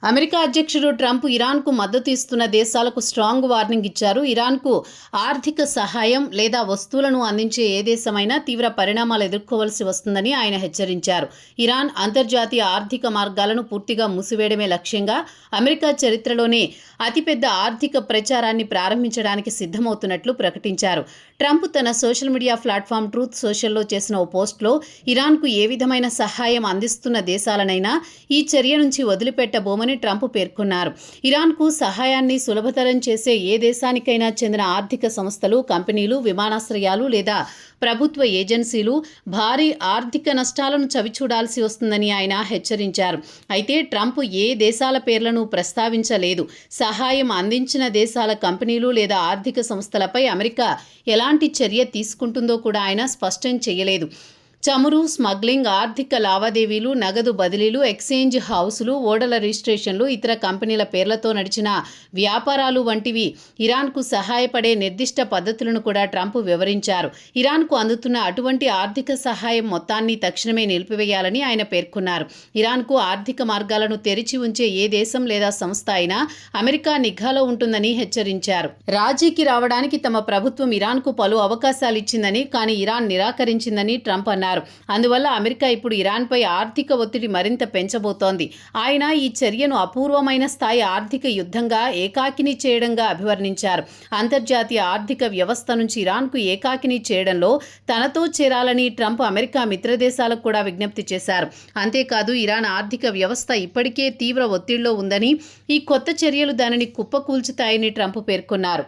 America అధ్యక్షుడు Trump ఇరాన్కు మద్దతు ఇస్తున్న దేశాలకు స్ట్రాంగ్ వార్నింగ్ ఇచ్చారు. ఇరాన్కు ఆర్థిక సహాయం లేదా వస్తువులను అందించే ఏ దేశమైనా తీవ్ర పరిణామాలు ఎదుర్కోవాల్సి వస్తుందని ఆయన హెచ్చరించారు. ఇరాన్ అంతర్జాతీయ ఆర్థిక మార్గాలను పూర్తిగా మూసివేయడమే లక్ష్యంగా అమెరికా చరిత్రలోనే అతిపెద్ద ఆర్థిక ప్రచారాన్ని ప్రారంభించడానికి సిద్ధమవుతున్నట్లు ప్రకటించారు. ట్రంప్ తన సోషల్ మీడియా ప్లాట్ఫామ్ ట్రూత్ సోషల్లో చేసిన ఓ పోస్ట్లో ఇరాన్కు ఏ విధమైన సహాయం అందిస్తున్న దేశాలనైనా ఈ చర్య నుంచి వదిలిపెట్టబోమని ట్రంప్ పేర్కొన్నారు. ఇరాన్కు సహాయాన్ని సులభతరం చేసే ఏ దేశానికైనా చెందిన ఆర్థిక సంస్థలు, కంపెనీలు, విమానాశ్రయాలు లేదా ప్రభుత్వ ఏజెన్సీలు భారీ ఆర్థిక నష్టాలను చవిచూడాల్సి వస్తుందని ఆయన హెచ్చరించారు. అయితే ట్రంప్ ఏ దేశాల పేర్లను ప్రస్తావించలేదు. సహాయం అందించిన దేశాల కంపెనీలు లేదా ఆర్థిక సంస్థలపై అమెరికా ఎలాంటి చర్య తీసుకుంటుందో కూడా ఆయన స్పష్టం చేయలేదు. చమురు స్మగ్లింగ్, ఆర్థిక లావాదేవీలు, నగదు బదిలీలు, ఎక్స్చేంజ్ హౌసులు, ఓడల రిజిస్ట్రేషన్లు, ఇతర కంపెనీల పేర్లతో నడిచిన వ్యాపారాలు వంటివి ఇరాన్కు సహాయపడే నిర్దిష్ట పద్ధతులను కూడా ట్రంప్ వివరించారు. ఇరాన్కు అందుతున్న అటువంటి ఆర్థిక సహాయం మొత్తాన్ని తక్షణమే నిలిపివేయాలని ఆయన పేర్కొన్నారు. ఇరాన్కు ఆర్థిక మార్గాలను తెరిచి ఉంచే ఏ దేశం లేదా సంస్థ అయినా అమెరికా నిఘాలో ఉంటుందని హెచ్చరించారు. రాజీకి రావడానికి తమ ప్రభుత్వం ఇరాన్కు పలు అవకాశాలు ఇచ్చిందని, కానీ ఇరాన్ నిరాకరించిందని ట్రంప్ అన్నారు. అందువల్ల అమెరికా ఇప్పుడు ఇరాన్పై ఆర్థిక ఒత్తిడి మరింత పెంచబోతోంది. ఆయన ఈ చర్యను అపూర్వమైన స్థాయి ఆర్థిక యుద్ధంగా, ఏకాకిని చేయడంగా అభివర్ణించారు. అంతర్జాతీయ ఆర్థిక వ్యవస్థ నుంచి ఇరాన్కు ఏకాకిని చేయడంలో తనతో చేరాలని ట్రంప్ అమెరికా మిత్రదేశాలకు కూడా విజ్ఞప్తి చేశారు. అంతేకాదు, ఇరాన్ ఆర్థిక వ్యవస్థ ఇప్పటికే తీవ్ర ఒత్తిడిలో ఉందని, ఈ కొత్త చర్యలు దానిని కుప్పకూల్చుతాయని ట్రంప్ పేర్కొన్నారు.